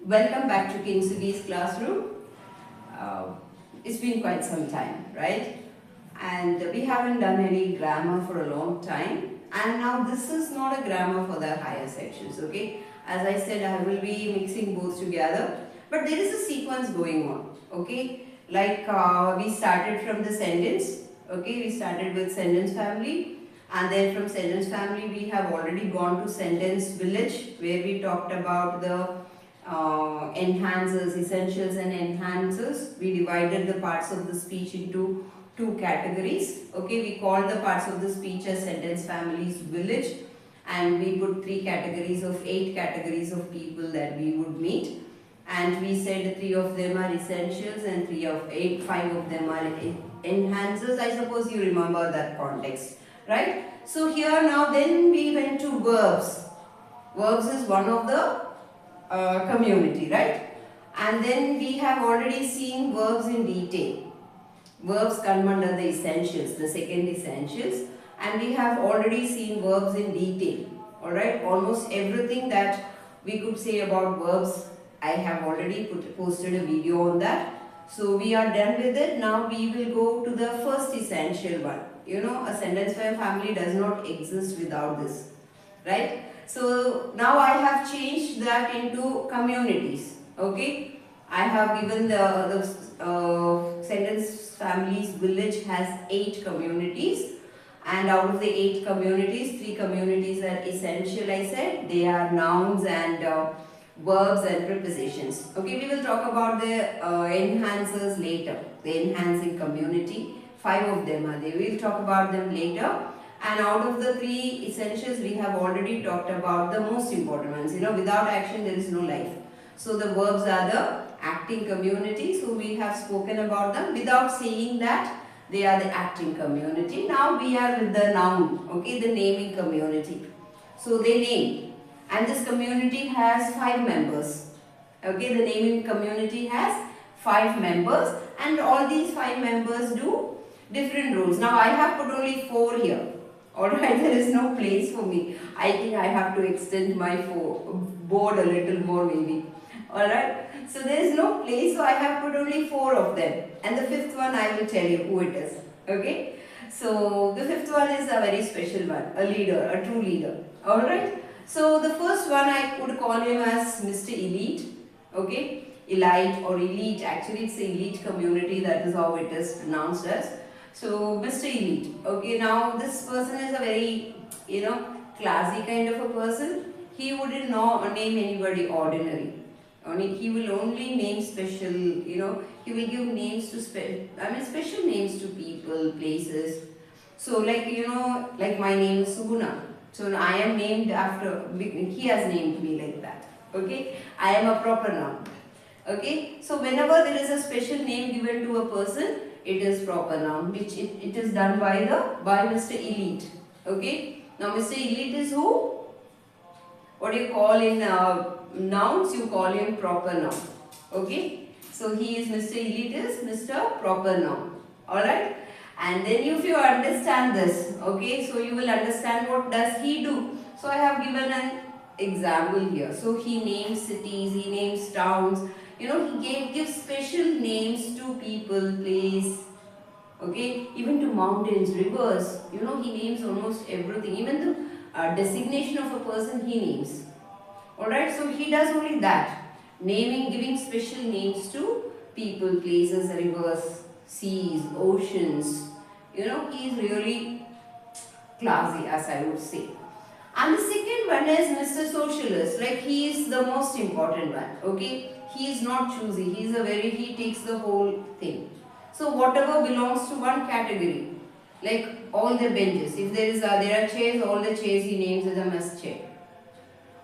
Welcome back to King Subi's classroom. Uh, it's been quite some time, right? And we haven't done any grammar for a long time. And now this is not a grammar for the higher sections, okay? As I said, I will be mixing both together. But there is a sequence going on, okay? Like we started from the sentence, okay? We started with sentence family. And then from sentence family, we have already gone to sentence village, where we talked about the enhancers, essentials and enhancers. We divided the parts of the speech into two categories. Okay, we call the parts of the speech as sentence families village, and we put 8 categories of people that we would meet. And we said 3 of them are essentials and 5 of them are enhancers. I suppose you remember that context, right? So here now then we went to verbs. Verbs is one of the community, right? And then we have already seen verbs in detail. Verbs come under the essentials, the second essentials, and we have already seen verbs in detail. Alright, almost everything that we could say about verbs, I have already posted a video on that. So we are done with it. Now we will go to the first essential one. You know, a sentence family does not exist without this, right? So now I have changed that into communities. Okay, I have given the sentence families village has 8 communities, and out of the 8 communities, 3 communities are essential. I said they are nouns and verbs and prepositions. Okay, we will talk about the enhancers later. The enhancing community, 5 of them are there. We will talk about them later. And out of the 3 essentials, we have already talked about the most important ones. You know, without action, there is no life. So the verbs are the acting community. So we have spoken about them without saying that they are the acting community. Now we are with the noun, okay, the naming community. So they name. And this community has 5 members. Okay, the naming community has 5 members. And all these 5 members do different roles. Now I have put only 4 here. Alright, there is no place for me. I think I have to extend my board a little more maybe. Alright, so there is no place, so I have put only 4 of them. And the 5th one I will tell you who it is. Okay, so the 5th one is a very special one, a leader, a true leader. Alright, so the first one I would call him as Mr. Elite. Okay, elite or elite, actually it's the elite community, that is how it is pronounced as. So Mr. Elite, okay, now this person is a very, you know, classy kind of a person. He wouldn't name anybody ordinary. He will only name special, you know, he will give names to, special names to people, places. So like, you know, like my name is Suguna. So I am named after, he has named me like that, okay. I am a proper noun, okay. So whenever there is a special name given to a person, it is proper noun, which it is done by Mr. Elite. Okay. Now Mr. Elite is who? What do you call in nouns? You call him proper noun. Okay. So he is Mr. Elite is Mr. Proper noun. Alright. And then if you understand this, okay, so you will understand what does he do. So I have given an example here. So he names cities, he names towns. You know, he gives special names to people, place, okay, even to mountains, rivers. You know, he names almost everything. Even the designation of a person, he names. Alright, so he does only that. Naming, giving special names to people, places, rivers, seas, oceans. You know, he is really classy, as I would say. And the second one is Mr. Socialist. Like, he is the most important one, okay. He is not choosy. He takes the whole thing. So whatever belongs to one category, like all the benches, if there are chairs, all the chairs he names as a mess chair.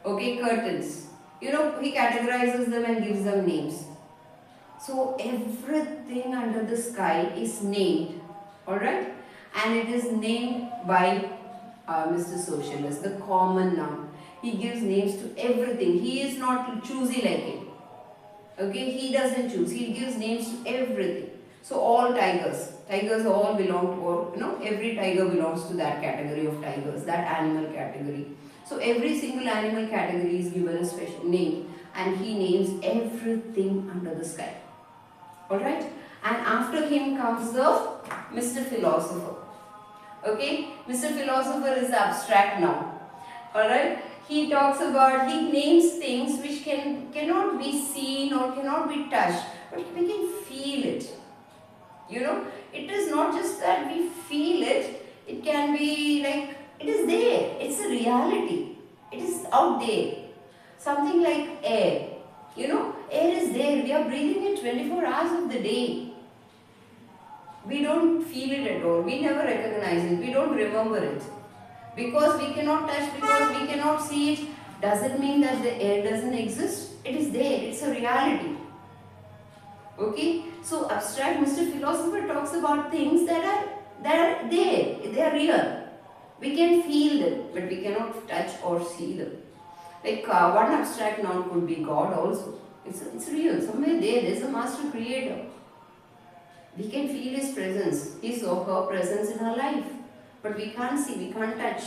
Okay, curtains. You know, he categorizes them and gives them names. So everything under the sky is named, alright? And it is named by Mr. Socialist, the common noun. He gives names to everything. He is not choosy like it. Okay, he doesn't choose. He gives names to everything. So all tigers all belong to, or you know, every tiger belongs to that category of tigers, that animal category. So every single animal category is given a special name, and he names everything under the sky. Alright? And after him comes the Mr. Philosopher. Okay? Mr. Philosopher is abstract now. Alright? He talks about, he names things which cannot be seen or cannot be touched, but we can feel it. You know, it is not just that we feel it, it can be like, it is there, it's a reality, it is out there. Something like air, you know, air is there, we are breathing it 24 hours of the day. We don't feel it at all, we never recognize it, we don't remember it. Because we cannot touch, because we cannot see it, doesn't mean that the air doesn't exist. It is there, it's a reality. Okay, so abstract Mr. Philosopher talks about things that are there, they are real. We can feel them, but we cannot touch or see them. Like one abstract noun could be God also. It's real, somewhere there's a master creator. We can feel his presence, his or her presence in our life, but we can't see, we can't touch.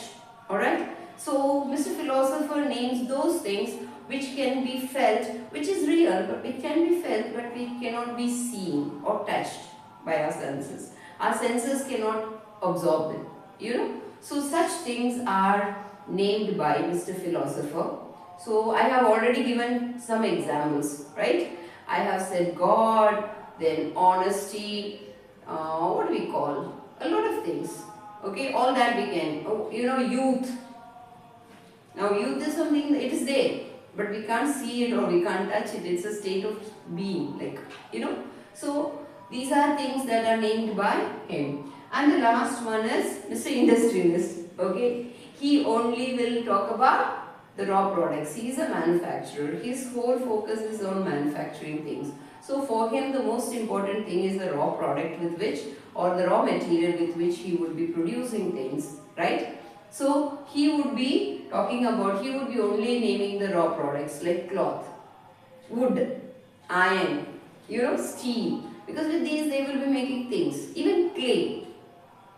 Alright, so Mr. Philosopher names those things which can be felt, which is real, but it can be felt, but we cannot be seen or touched by our senses. Our senses cannot absorb them, you know. So such things are named by Mr. Philosopher. So I have already given some examples, right? I have said God, then honesty, what do we call? A lot of things. Okay, all that we can. Oh, you know, youth. Now youth is something, it is there, but we can't see it or we can't touch it. It's a state of being, like, you know. So these are things that are named by him. And the last one is Mr. Industrialist. Okay, he only will talk about the raw products. He is a manufacturer. His whole focus is on manufacturing things. So for him, the most important thing is the raw product with which, or the raw material with which he would be producing things, right? So he would be talking about, he would be only naming the raw products like cloth, wood, iron, you know, steel. Because with these they will be making things. Even clay.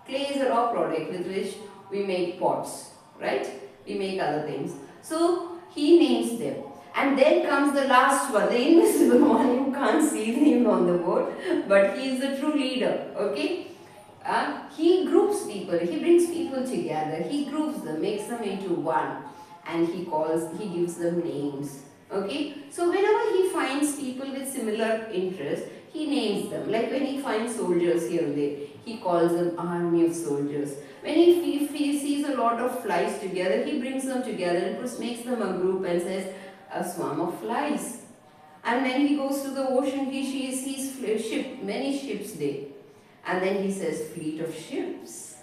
Clay is a raw product with which we make pots, right? We make other things. So he names them. And then comes the last one, the invisible one. You can't see him on the board, but he is the true leader, okay? He groups people, he brings people together, he groups them, makes them into one, and he gives them names, okay? So whenever he finds people with similar interests, he names them. Like when he finds soldiers here and there, he calls them army of soldiers. When he sees a lot of flies together, he brings them together and makes them a group and says, a swarm of flies. And when he goes to the ocean, he sees many ships there. And then he says, fleet of ships,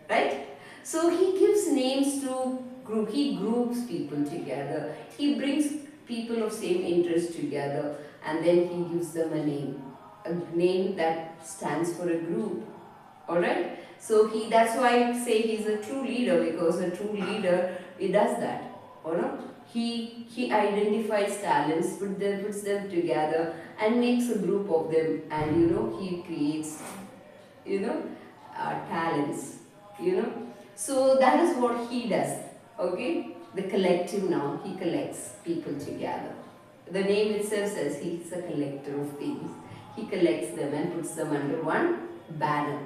right? So he gives names to group, he groups people together, he brings people of same interest together, and then he gives them a name that stands for a group, alright? So that's why I say he's a true leader, because a true leader, he does that, or not? He identifies talents, puts them together and makes a group of them, and you know, he creates, you know, talents, you know. So that is what he does, okay? The collective noun, he collects people together. The name itself says he's a collector of things. He collects them and puts them under one banner,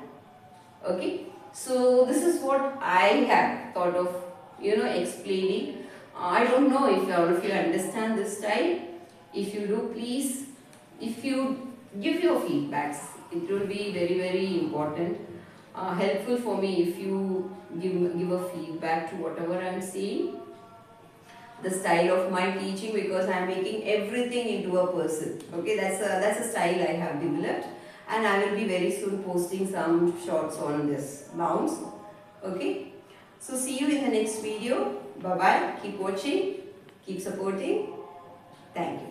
okay? So this is what I have thought of, you know, explaining. I don't know if all of you understand this style. If you do, please, if you give your feedbacks, it will be very, very important, helpful for me if you give a feedback to whatever I am saying. The style of my teaching, because I am making everything into a person. Okay, that's a style I have developed, and I will be very soon posting some shorts on this nouns. Okay, so see you in the next video. Bye bye. Keep watching, keep supporting. Thank you.